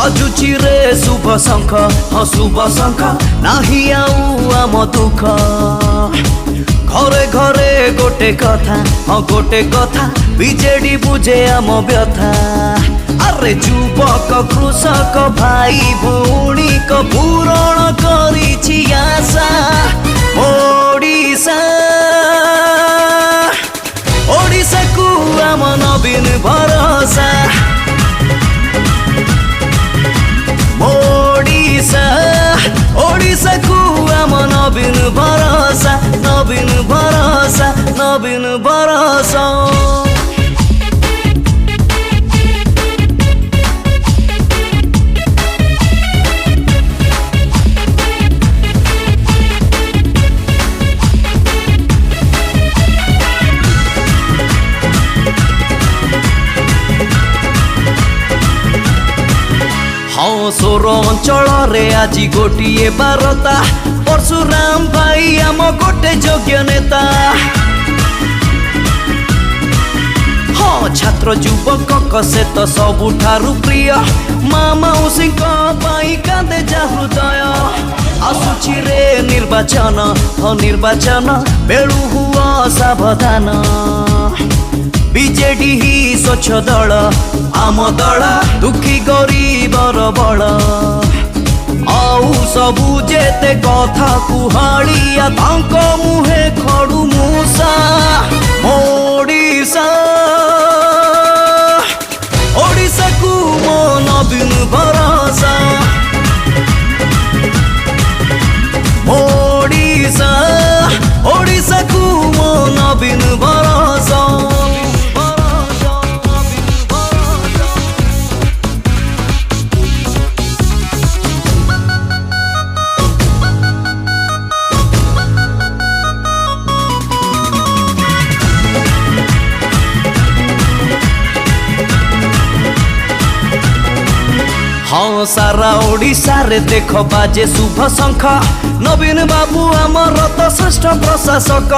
बाजुची रे शुभ शंख हाँ शुभ शंख नाही आउ आम दुख घरे घरे गोटे कथा हाँ गोटे कथा बीजेडी बुझे आम व्यथा अरे युवक कृषक भाई भौणी को पूरण करिछि आशा ओडिशा ओडिशा को आम नवीन भरोसा ओडिशा ओडिशा को आम नवीन भरोसा नवीन भरोसा नवीन भरोसा हाँ सोर अंचल रे आज गोटे बारता परशुराम भाई आम गोटे योग्य नेता हाँ छात्र युवक से तो सबुठारु प्रिय माँ मौसी कांदे जा हृदय आसुची रे निर्वाचन हाँ निर्वाचन बेलू हुआ सावधान बीजेडी ही स्वच्छ दल आम दल दुखी गरीबर बल आउ सबु जेते कथा कुहाड़िया तांक मुहे खड़ू मूसा ओडिशा ओडिशा को मो नवीन भरोसा ओडिशा ओडिशा को मो नवीन भरोसा हाँ सारा ओडिशा रे देख बाजे शुभ शंख नवीन बाबू आमर तो श्रेष्ठ प्रशासक।